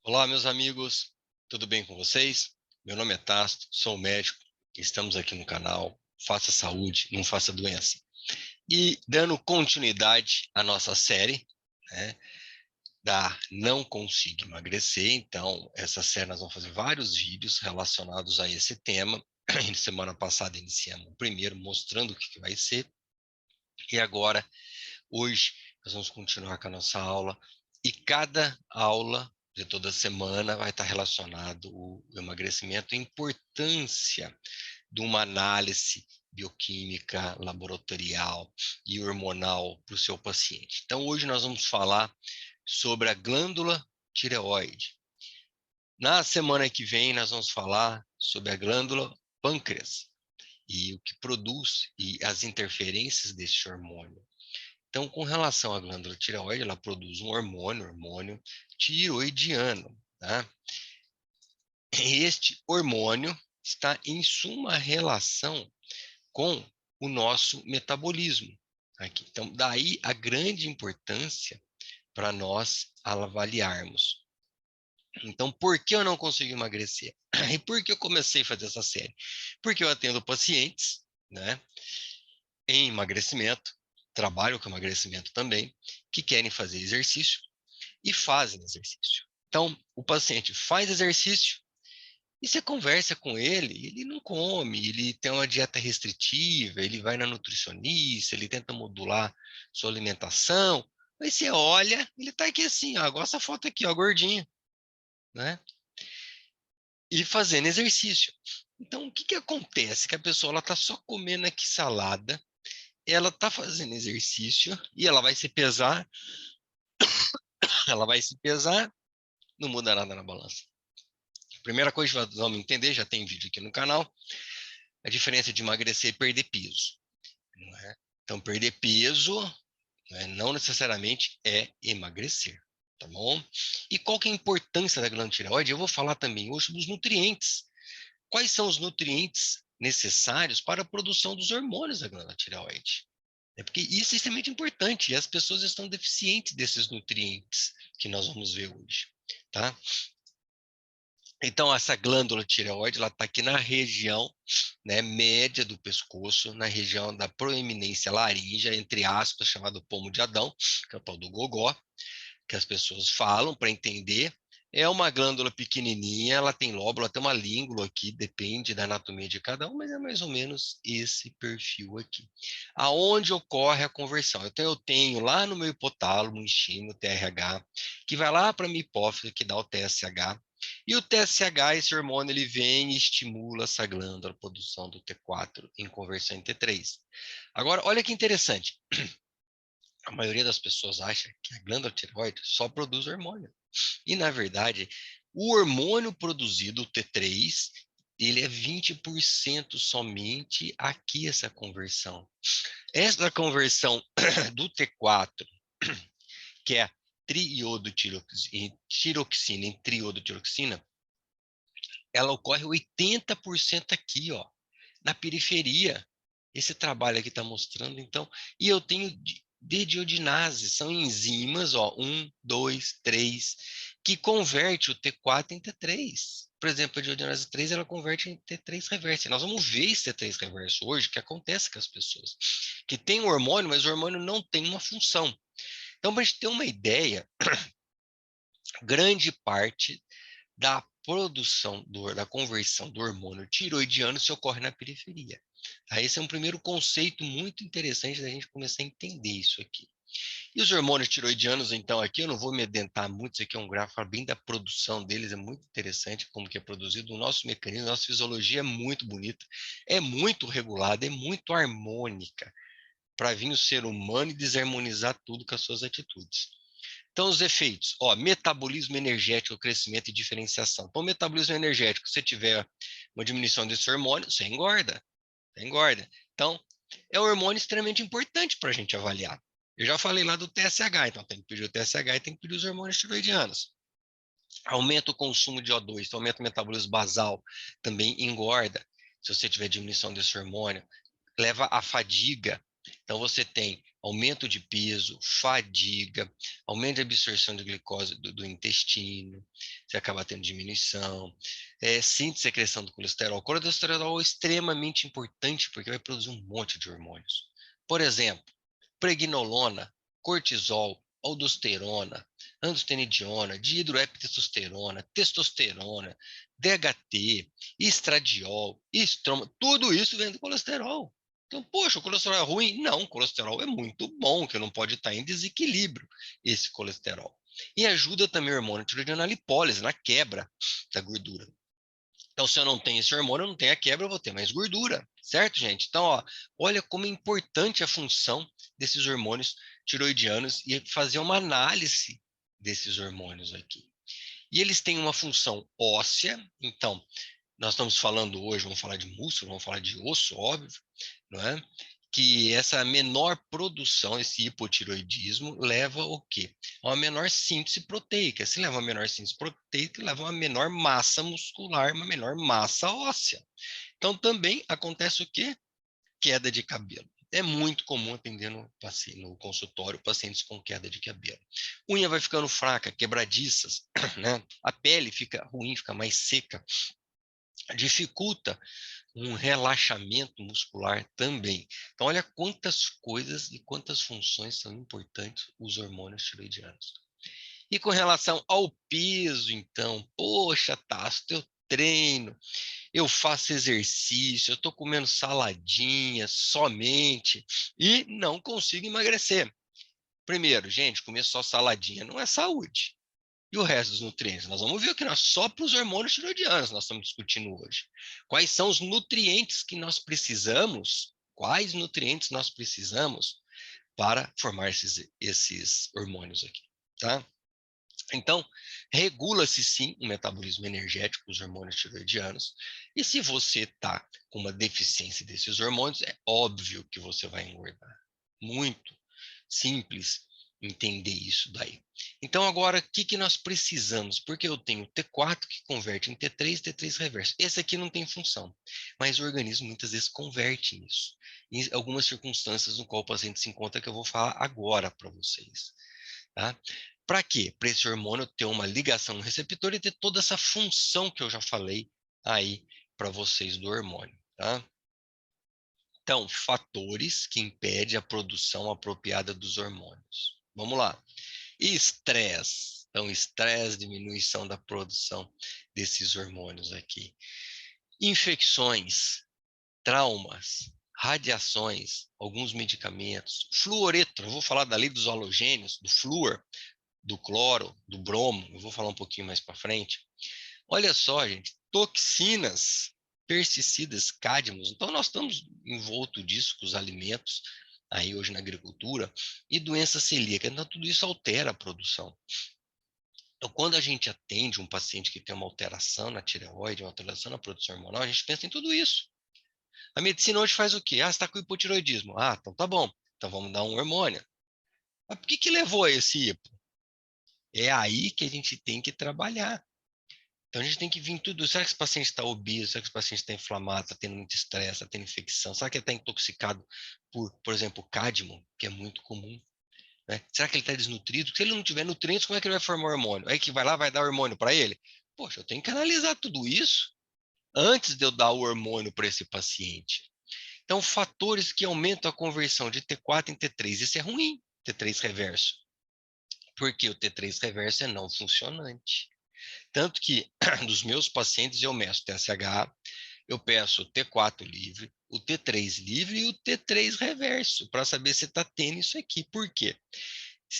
Olá, meus amigos, tudo bem com vocês? Meu nome é Tasto, sou médico e estamos aqui no canal Faça Saúde, Não Faça Doença. E dando continuidade à nossa série, né, da Não Consigo Emagrecer, então, essa série nós vamos fazer vários vídeos relacionados a esse tema. Semana passada iniciamos o primeiro, mostrando o que vai ser, e agora, hoje, nós vamos continuar com a nossa aula, e cada aula de toda semana vai estar relacionado o emagrecimento, a importância de uma análise bioquímica, laboratorial e hormonal para o seu paciente. Então, hoje nós vamos falar sobre a glândula tireoide. Na semana que vem, nós vamos falar sobre a glândula pâncreas e o que produz e as interferências desse hormônio. Então, com relação à glândula tireoide, ela produz um hormônio tiroidiano, tá? Este hormônio está em suma relação com o nosso metabolismo aqui. Então, daí a grande importância para nós avaliarmos. Então, por que eu não consigo emagrecer? E por que eu comecei a fazer essa série? Porque eu atendo pacientes, né, em emagrecimento, trabalho com emagrecimento também, que querem fazer exercício e fazem exercício. Então, o paciente faz exercício e você conversa com ele não come, ele tem uma dieta restritiva, ele vai na nutricionista, ele tenta modular sua alimentação, mas você olha, ele está aqui assim, ó, igual essa foto aqui, ó, gordinho, né? E fazendo exercício. Então, o que acontece? Que a pessoa ela está só comendo aqui salada, ela está fazendo exercício e ela vai se pesar, não muda nada na balança. Primeira coisa que vamos entender, já tem vídeo aqui no canal, a diferença de emagrecer e perder peso. Não é? Então, perder peso, né, não necessariamente é emagrecer, tá bom? E qual que é a importância da glândula tireoide? Eu vou falar também hoje dos nutrientes. Quais são os nutrientes necessários para a produção dos hormônios da glândula tireoide? É porque isso é extremamente importante e as pessoas estão deficientes desses nutrientes que nós vamos ver hoje, tá? Então, essa glândula tireoide, ela está aqui na região, né, média do pescoço, na região da proeminência laríngea, entre aspas, chamado pomo de Adão, que é o tal do gogó, que as pessoas falam para entender. É uma glândula pequenininha, ela tem lóbulo, ela tem uma língula aqui, depende da anatomia de cada um, mas é mais ou menos esse perfil aqui. Aonde ocorre a conversão? Então, eu tenho lá no meu hipotálamo, intestino, TRH, que vai lá para a minha hipófise, que dá o TSH, e o TSH, esse hormônio, ele vem e estimula essa glândula, a produção do T4 em conversão em T3. Agora, olha que interessante. A maioria das pessoas acha que a glândula tireoide só produz hormônio. E, na verdade, o hormônio produzido, o T3, ele é 20% somente aqui essa conversão. Essa conversão do T4, que é tiroxina em triodotiroxina, ela ocorre 80% aqui, ó, na periferia. Esse trabalho aqui está mostrando, então, e eu tenho dediodinase, são enzimas, ó, 1, 2, 3, que converte o T4 em T3. Por exemplo, a dediodinase 3, ela converte em T3 reverso. E nós vamos ver esse T3 reverso hoje, que acontece com as pessoas, que tem um hormônio, mas o hormônio não tem uma função. Então, para a gente ter uma ideia, grande parte da produção, da conversão do hormônio tiroidiano se ocorre na periferia. Tá? Esse é um primeiro conceito muito interessante da gente começar a entender isso aqui. E os hormônios tiroidianos, então, aqui eu não vou me adentar muito, isso aqui é um gráfico bem da produção deles, é muito interessante como que é produzido. O nosso mecanismo, a nossa fisiologia é muito bonita, é muito regulada, é muito harmônica para vir o ser humano e desarmonizar tudo com as suas atitudes. Então, os efeitos, ó, metabolismo energético, crescimento e diferenciação. Então, metabolismo energético, se você tiver uma diminuição desse hormônio, você engorda, Então, é um hormônio extremamente importante para a gente avaliar. Eu já falei lá do TSH, então tem que pedir o TSH e tem que pedir os hormônios tiroidianos. Aumenta o consumo de O2, então aumenta o metabolismo basal, também engorda, se você tiver diminuição desse hormônio. Leva à fadiga, Então, você tem aumento de peso, fadiga, aumento de absorção de glicose do intestino, você acaba tendo diminuição, síntese e secreção do colesterol. O colesterol é extremamente importante porque vai produzir um monte de hormônios. Por exemplo, pregnolona, cortisol, aldosterona, androstenediona, dihidroepitestosterona, testosterona, DHT, estradiol, estroma, tudo isso vem do colesterol. Então, poxa, o colesterol é ruim? Não, o colesterol é muito bom, que não pode estar em desequilíbrio, esse colesterol. E ajuda também o hormônio tiroidiano na lipólise, na quebra da gordura. Então, se eu não tenho esse hormônio, eu não tenho a quebra, eu vou ter mais gordura, certo, gente? Então, ó, olha como é importante a função desses hormônios tiroidianos e fazer uma análise desses hormônios aqui. E eles têm uma função óssea, então, nós estamos falando hoje, vamos falar de músculo, vamos falar de osso, óbvio, não é? Que essa menor produção, esse hipotiroidismo, leva o quê? A uma menor síntese proteica. Se leva a uma menor síntese proteica, leva a uma menor massa muscular, uma menor massa óssea. Então, também acontece o quê? Queda de cabelo. É muito comum atender no consultório pacientes com queda de cabelo. Unha vai ficando fraca, quebradiças, né? A pele fica ruim, fica mais seca, dificulta um relaxamento muscular também. Então, olha quantas coisas e quantas funções são importantes os hormônios tiroidianos. E com relação ao peso, então, poxa, Tasso, eu treino, eu faço exercício, eu estou comendo saladinha somente e não consigo emagrecer. Primeiro, gente, comer só saladinha não é saúde. E o resto dos nutrientes? Nós vamos ver aqui só para os hormônios tiroidianos nós estamos discutindo hoje. Quais são os nutrientes que nós precisamos? Quais nutrientes nós precisamos para formar esses hormônios aqui, tá? Então, regula-se sim o metabolismo energético dos hormônios tiroidianos. E se você está com uma deficiência desses hormônios, é óbvio que você vai engordar. Muito simples entender isso daí. Então, agora, o que nós precisamos? Porque eu tenho T4 que converte em T3, T3 reverso. Esse aqui não tem função, mas o organismo muitas vezes converte nisso. Em algumas circunstâncias no qual o paciente se encontra que eu vou falar agora para vocês. Tá? Para quê? Para esse hormônio ter uma ligação no receptor e ter toda essa função que eu já falei aí para vocês do hormônio. Tá? Então, fatores que impedem a produção apropriada dos hormônios. Vamos lá. Estresse. Então, estresse, diminuição da produção desses hormônios aqui. Infecções, traumas, radiações, alguns medicamentos. Fluoreto, eu vou falar da lei dos halogênios, do flúor, do cloro, do bromo, eu vou falar um pouquinho mais para frente. Olha só, gente, toxinas, pesticidas, cádmios. Então, nós estamos envolto disso com os alimentos, aí hoje na agricultura, e doença celíaca. Então, tudo isso altera a produção. Então, quando a gente atende um paciente que tem uma alteração na tireoide, uma alteração na produção hormonal, a gente pensa em tudo isso. A medicina hoje faz o quê? Ah, você está com hipotiroidismo. Ah, então tá bom. Então vamos dar um hormônio. Mas por que levou a esse hipo? É aí que a gente tem que trabalhar. Então a gente tem que vir tudo. Será que esse paciente está obeso? Será que esse paciente está inflamado, está tendo muito estresse, está tendo infecção? Será que ele está intoxicado por exemplo, cádmio, que é muito comum? Né? Será que ele está desnutrido? Se ele não tiver nutrientes, como é que ele vai formar hormônio? Aí que vai lá, vai dar hormônio para ele? Poxa, eu tenho que analisar tudo isso antes de eu dar o hormônio para esse paciente. Então, fatores que aumentam a conversão de T4 em T3. Isso é ruim, T3 reverso. Porque o T3 reverso é não funcionante. Tanto que, dos meus pacientes, eu meço TSH, eu peço o T4 livre, o T3 livre e o T3 reverso, para saber se está tendo isso aqui. Por quê?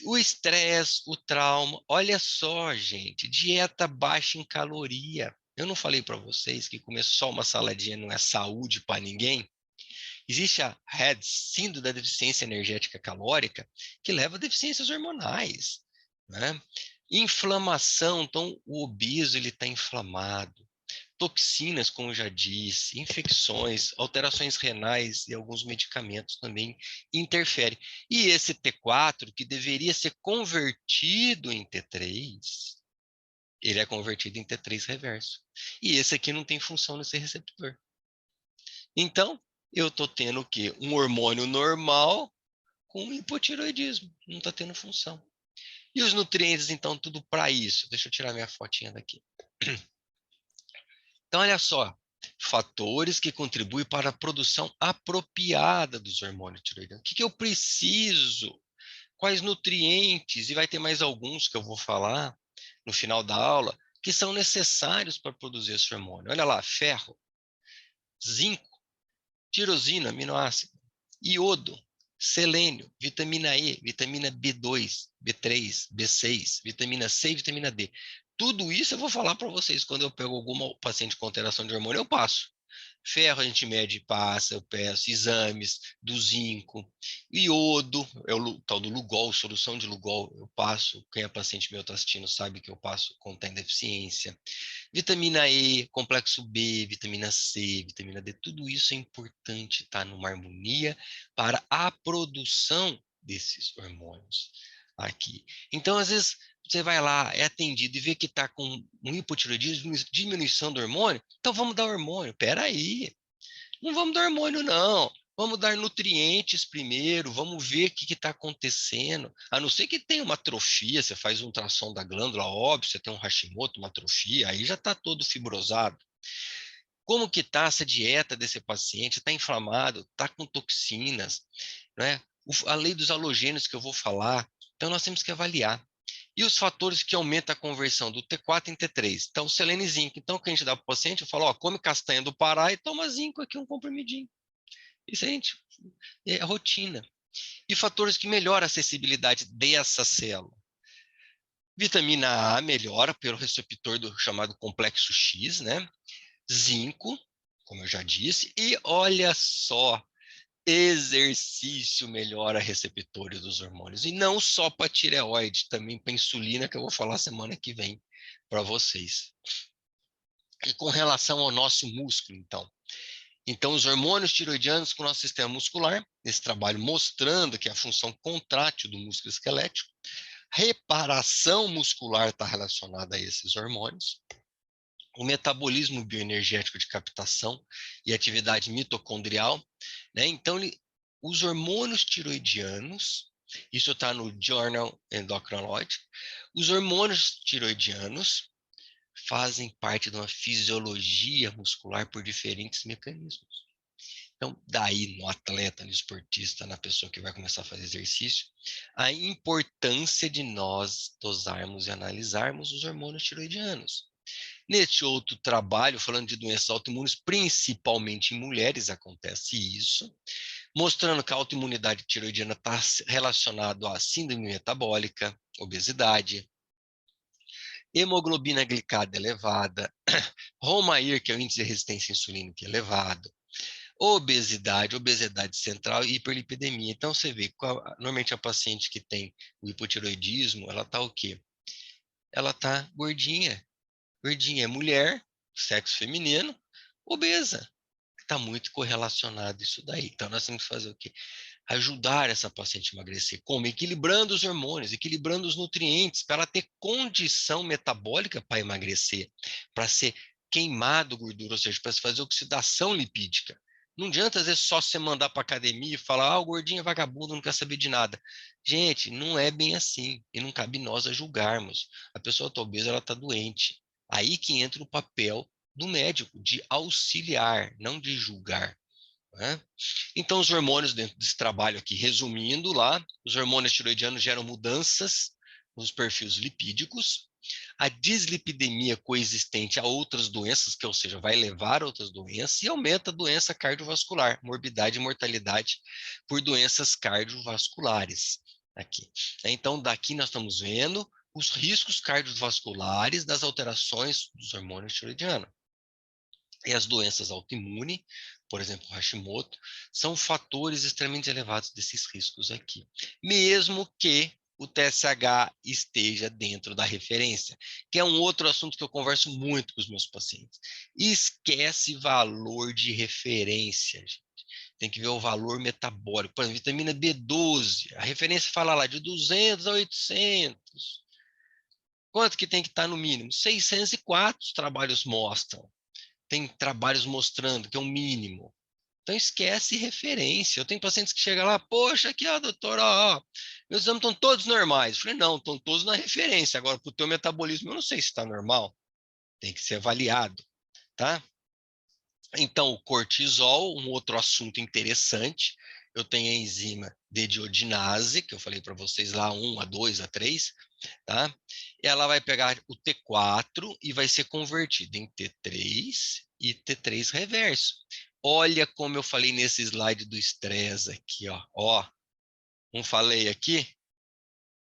O estresse, o trauma, olha só, gente, dieta baixa em caloria. Eu não falei para vocês que comer só uma saladinha não é saúde para ninguém? Existe a HEDS, síndrome da deficiência energética calórica, que leva a deficiências hormonais, né? Inflamação, então o obeso ele está inflamado. Toxinas, como eu já disse, infecções, alterações renais e alguns medicamentos também interferem. E esse T4, que deveria ser convertido em T3, ele é convertido em T3 reverso. E esse aqui não tem função nesse receptor. Então, eu estou tendo o quê? Um hormônio normal com hipotireoidismo, não está tendo função. E os nutrientes, então, tudo para isso. Deixa eu tirar minha fotinha daqui. Então, olha só, fatores que contribuem para a produção apropriada dos hormônios tiroidianos. O que eu preciso? Quais nutrientes? E vai ter mais alguns que eu vou falar no final da aula, que são necessários para produzir esse hormônio. Olha lá, ferro, zinco, tirosina, aminoácido, iodo, selênio, vitamina E, vitamina B2, B3, B6, vitamina C e vitamina D. Tudo isso eu vou falar para vocês quando eu pego alguma paciente com alteração de hormônio, eu passo. Ferro a gente mede e passa, eu peço exames do zinco, iodo, é o tal do Lugol, solução de Lugol, eu passo, quem é paciente meu está assistindo sabe que eu passo quando tem deficiência. Vitamina E, complexo B, vitamina C, vitamina D, tudo isso é importante estar numa harmonia para a produção desses hormônios aqui. Então, às vezes, você vai lá, é atendido e vê que está com um hipotireoidismo, diminuição do hormônio, então vamos dar hormônio. Espera aí, não vamos dar hormônio, não. Vamos dar nutrientes primeiro, vamos ver o que está acontecendo. A não ser que tenha uma atrofia, você faz um ultrassom da glândula, óbvio, você tem um Hashimoto, uma atrofia, aí já está todo fibrosado. Como que está essa dieta desse paciente? Está inflamado? Está com toxinas? Né? A lei dos halogênios que eu vou falar. Então, nós temos que avaliar. E os fatores que aumentam a conversão do T4 em T3. Então, selênio e zinco. Então, o que a gente dá para o paciente, eu falo, ó, come castanha do Pará e toma zinco aqui, um comprimidinho. Isso, gente, é rotina. E fatores que melhoram a acessibilidade dessa célula. Vitamina A melhora pelo receptor do chamado complexo X, né? Zinco, como eu já disse, e olha só, exercício melhora receptores dos hormônios. E não só para tireoide, também para insulina, que eu vou falar semana que vem para vocês. E com relação ao nosso músculo, então. Então, os hormônios tiroidianos com o nosso sistema muscular, esse trabalho mostrando que a função contrátil do músculo esquelético, reparação muscular está relacionada a esses hormônios, o metabolismo bioenergético de captação e atividade mitocondrial, né? Então, os hormônios tiroidianos, isso está no Journal Endocrinology, os hormônios tiroidianos fazem parte de uma fisiologia muscular por diferentes mecanismos. Então, daí no atleta, no esportista, na pessoa que vai começar a fazer exercício, a importância de nós dosarmos e analisarmos os hormônios tiroidianos. Neste outro trabalho, falando de doenças autoimunes, principalmente em mulheres acontece isso, mostrando que a autoimunidade tiroidiana está relacionada à síndrome metabólica, obesidade, hemoglobina glicada elevada, Romair, que é o índice de resistência insulínica elevado, obesidade central e hiperlipidemia. Então, você vê, normalmente a paciente que tem o hipotiroidismo, ela está o quê? Ela está gordinha. Gordinha é mulher, sexo feminino, obesa. Está muito correlacionado isso daí. Então, nós temos que fazer o quê? Ajudar essa paciente a emagrecer. Como? Equilibrando os hormônios, equilibrando os nutrientes, para ela ter condição metabólica para emagrecer, para ser queimado gordura, ou seja, para se fazer oxidação lipídica. Não adianta, às vezes, só você mandar para academia e falar, ah, o gordinho é vagabundo, não quer saber de nada. Gente, não é bem assim. E não cabe nós a julgarmos. A pessoa está obesa, ela está doente. Aí que entra o papel do médico, de auxiliar, não de julgar. Né? Então, os hormônios dentro desse trabalho aqui, resumindo lá, os hormônios tiroidianos geram mudanças nos perfis lipídicos, a dislipidemia coexistente a outras doenças, que ou seja, vai levar a outras doenças, e aumenta a doença cardiovascular, morbidade e mortalidade por doenças cardiovasculares. Aqui. Então, daqui nós estamos vendo os riscos cardiovasculares das alterações dos hormônios tiroidianos. E as doenças autoimunes, por exemplo, Hashimoto, são fatores extremamente elevados desses riscos aqui. Mesmo que o TSH esteja dentro da referência, que é um outro assunto que eu converso muito com os meus pacientes. Esquece valor de referência, gente. Tem que ver o valor metabólico. Por exemplo, vitamina B12, a referência fala lá de 200 a 800. Quanto que tem que estar no mínimo? 604 os trabalhos mostram. Tem trabalhos mostrando que é um mínimo. Então, esquece referência. Eu tenho pacientes que chegam lá, poxa, aqui, ó, doutor, ó, meus exames estão todos normais. Eu falei, não, estão todos na referência. Agora, para o teu metabolismo, eu não sei se está normal. Tem que ser avaliado, tá? Então, o cortisol, um outro assunto interessante, eu tenho a enzima dediodinase, que eu falei para vocês lá, 1, A2, A3, tá? Ela vai pegar o T4 e vai ser convertido em T3 e T3 reverso. Olha como eu falei nesse slide do estresse aqui, ó. Ó, não falei aqui,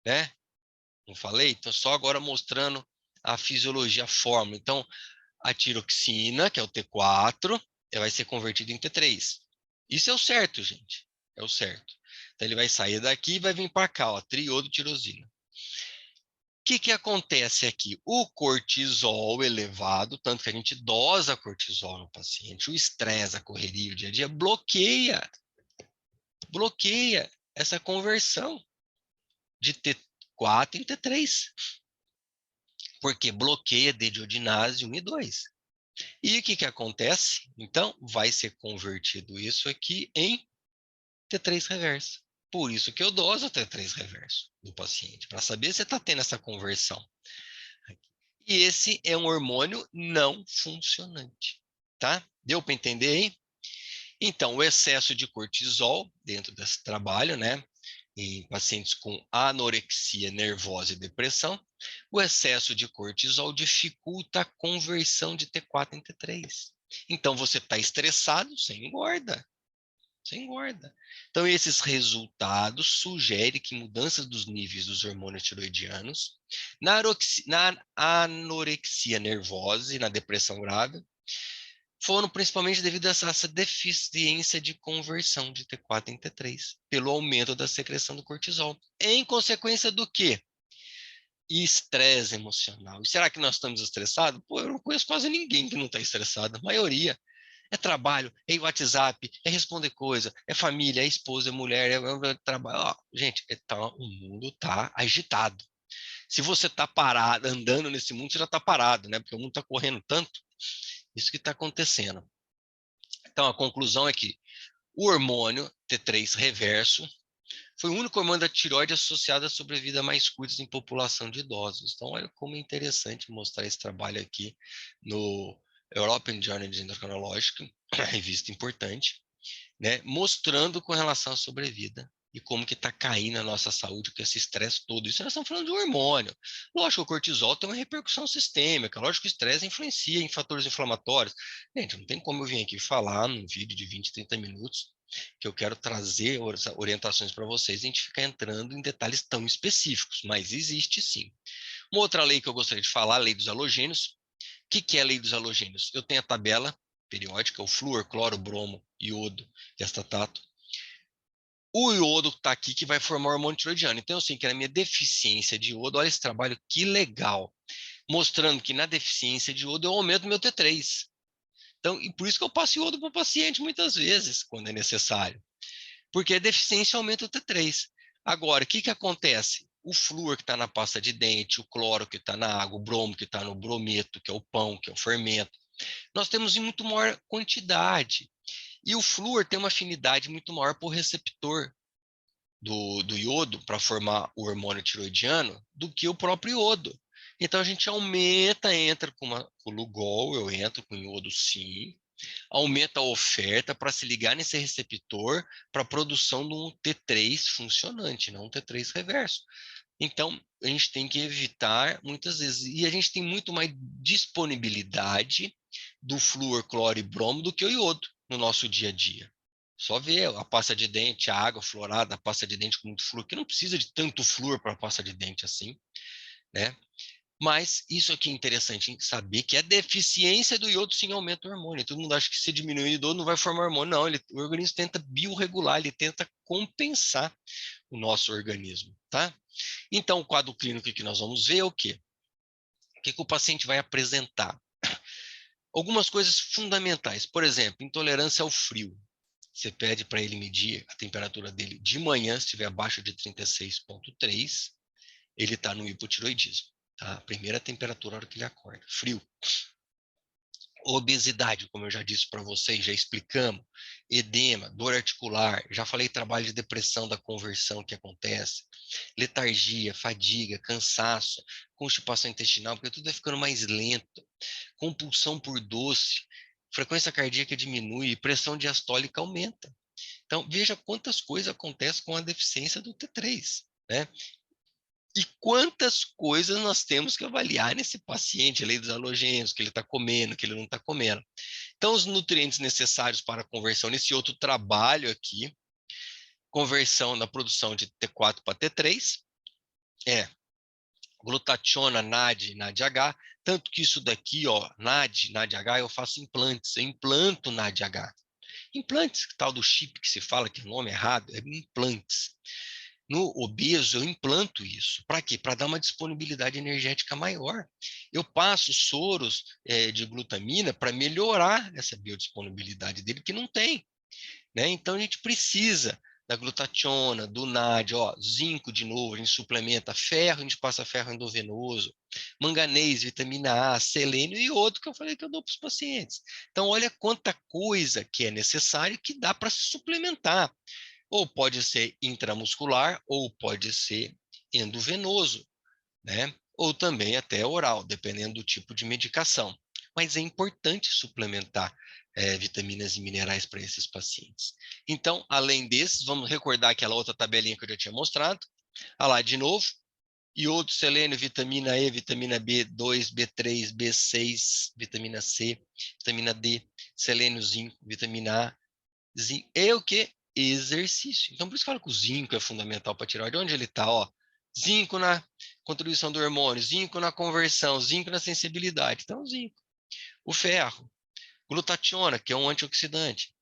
né? Não falei? Então, só agora mostrando a fisiologia, a fórmula. Então, a tiroxina, que é o T4, vai ser convertido em T3. Isso é o certo, gente. É o certo. Então, ele vai sair daqui e vai vir para cá, ó, triodotirosina. O que acontece aqui? O cortisol elevado, tanto que a gente dosa cortisol no paciente, o estresse, a correria, o dia a dia, bloqueia essa conversão de T4 em T3. Porque bloqueia dediodinase 1 e 2. E o que acontece? Então, vai ser convertido isso aqui em T3 reverso. Por isso que eu doso o T3 reverso do paciente, para saber se está tendo essa conversão. E esse é um hormônio não funcionante, tá? Deu para entender aí? Então, o excesso de cortisol dentro desse trabalho, né? Em pacientes com anorexia nervosa e depressão, o excesso de cortisol dificulta a conversão de T4 em T3. Então, você está estressado, você engorda. Você engorda. Então, esses resultados sugerem que mudanças dos níveis dos hormônios tiroidianos, na anorexia nervosa e na depressão grave, foram principalmente devido a essa deficiência de conversão de T4 em T3, pelo aumento da secreção do cortisol. Em consequência do quê? Estresse emocional. E será que nós estamos estressados? Pô, eu não conheço quase ninguém que não está estressado. A maioria. É trabalho, é WhatsApp, é responder coisa, é família, é esposa, é mulher, é trabalho. Ó, gente, o mundo está agitado. Se você está parado, andando nesse mundo, você já está parado, né? Porque o mundo está correndo tanto. Isso que está acontecendo. Então, a conclusão é que o hormônio T3 reverso foi o único hormônio da tireoide associado à sobrevida mais curta em população de idosos. Então, olha como é interessante mostrar esse trabalho aqui no European Journal of Endocrinology, uma revista importante, né, mostrando com relação à sobrevida e como que está caindo a nossa saúde com esse estresse todo. Isso nós estamos falando de hormônio. Lógico, o cortisol tem uma repercussão sistêmica. Lógico que o estresse influencia em fatores inflamatórios. Gente, não tem como eu vir aqui falar num vídeo de 20, 30 minutos que eu quero trazer orientações para vocês, a gente ficar entrando em detalhes tão específicos, mas existe sim. Uma outra lei que eu gostaria de falar, a lei dos halogênios. O que é a lei dos halogênios? Eu tenho a tabela periódica, o flúor, cloro, bromo, iodo e acetato. O iodo está aqui que vai formar o hormônio tiroidiano. Então, eu sei que na minha deficiência de iodo, olha esse trabalho que legal, mostrando que na deficiência de iodo eu aumento meu T3. Então, e por isso que eu passo iodo para o paciente muitas vezes, quando é necessário. Porque a deficiência aumenta o T3. Agora, o que acontece? O flúor que está na pasta de dente, o cloro que está na água, o bromo que está no brometo, que é o pão, que é o fermento, nós temos em muito maior quantidade. E o flúor tem uma afinidade muito maior por receptor do iodo para formar o hormônio tiroidiano do que o próprio iodo. Então a gente aumenta, entra com o Lugol, eu entro com iodo sim, aumenta a oferta para se ligar nesse receptor para a produção de um T3 funcionante, não um T3 reverso. Então, a gente tem que evitar muitas vezes, e a gente tem muito mais disponibilidade do flúor, cloro e bromo do que o iodo no nosso dia a dia. Só ver a pasta de dente, a água fluorada, a pasta de dente com muito flúor, que não precisa de tanto flúor para a pasta de dente assim, né? Mas isso aqui é interessante saber que a deficiência do iodo sim aumenta o hormônio. Todo mundo acha que se diminuir o iodo não vai formar hormônio. Não, o organismo tenta biorregular, ele tenta compensar o nosso organismo, tá? Então, o quadro clínico que nós vamos ver é o quê? O que o paciente vai apresentar? Algumas coisas fundamentais. Por exemplo, intolerância ao frio. Você pede para ele medir a temperatura dele de manhã, se estiver abaixo de 36,3, ele está no hipotiroidismo. Tá? A primeira temperatura na hora que ele acorda. Frio. Obesidade, como eu já disse para vocês, já explicamos, edema, dor articular, já falei trabalho de depressão da conversão que acontece, letargia, fadiga, cansaço, constipação intestinal, porque tudo vai ficando mais lento, compulsão por doce, frequência cardíaca diminui, pressão diastólica aumenta. Então, veja quantas coisas acontecem com a deficiência do T3, né? E quantas coisas nós temos que avaliar nesse paciente, além dos halogênios, que ele está comendo, que ele não está comendo. Então, os nutrientes necessários para a conversão, nesse outro trabalho aqui, conversão na produção de T4 para T3, é glutationa, NAD, NADH, tanto que isso daqui, ó, NAD, NADH, eu faço implantes, eu implanto NADH. Implantes, tal do chip que se fala, que é o nome errado, é implantes. No obeso, eu implanto isso. Para quê? Para dar uma disponibilidade energética maior. Eu passo soros de glutamina para melhorar essa biodisponibilidade dele, que não tem. Né? Então, a gente precisa da glutationa, do NAD, ó, zinco de novo, a gente suplementa ferro, a gente passa ferro endovenoso, manganês, vitamina A, selênio e outro que eu falei que eu dou para os pacientes. Então, olha quanta coisa que é necessário que dá para se suplementar. Ou pode ser intramuscular, ou pode ser endovenoso, né? Ou também até oral, dependendo do tipo de medicação. Mas é importante suplementar vitaminas e minerais para esses pacientes. Então, além desses, vamos recordar aquela outra tabelinha que eu já tinha mostrado. Olha lá, de novo, iodo, selênio, vitamina E, vitamina B2, B3, B6, vitamina C, vitamina D, selênio, zinco, vitamina A, zinco, e o que? Exercício. Então, por isso que eu falo que o zinco é fundamental para tirar. De onde ele está? Ó, zinco na contribuição do hormônio, zinco na conversão, zinco na sensibilidade. Então, zinco. O ferro, glutationa, que é um antioxidante.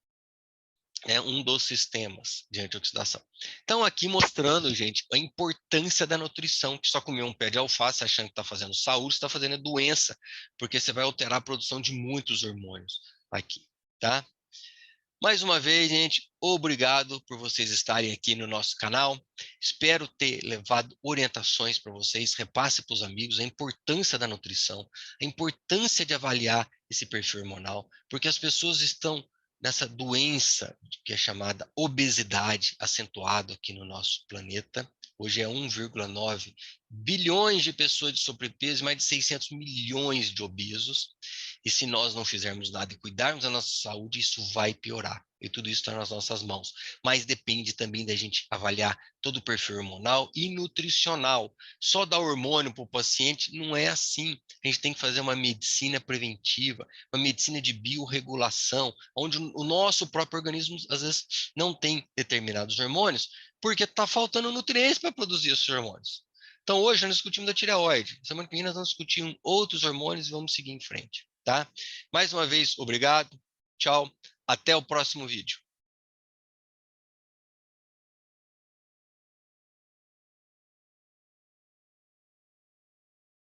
É um dos sistemas de antioxidação. Então, aqui mostrando, gente, a importância da nutrição, que só comer um pé de alface achando que está fazendo saúde, está fazendo doença, porque você vai alterar a produção de muitos hormônios aqui, tá? Mais uma vez, gente, obrigado por vocês estarem aqui no nosso canal. Espero ter levado orientações para vocês, repasse para os amigos a importância da nutrição, a importância de avaliar esse perfil hormonal, porque as pessoas estão nessa doença que é chamada obesidade acentuada aqui no nosso planeta. Hoje é 1,9 bilhões de pessoas de sobrepeso e mais de 600 milhões de obesos. E se nós não fizermos nada e cuidarmos da nossa saúde, isso vai piorar. E tudo isso está nas nossas mãos. Mas depende também da gente avaliar todo o perfil hormonal e nutricional. Só dar hormônio para o paciente não é assim. A gente tem que fazer uma medicina preventiva, uma medicina de biorregulação, onde o nosso próprio organismo, às vezes, não tem determinados hormônios, porque está faltando nutrientes para produzir esses hormônios. Então, hoje nós discutimos a tireoide. Semana que vem nós vamos discutir outros hormônios e vamos seguir em frente. Tá? Mais uma vez, obrigado. Tchau. Até o próximo vídeo.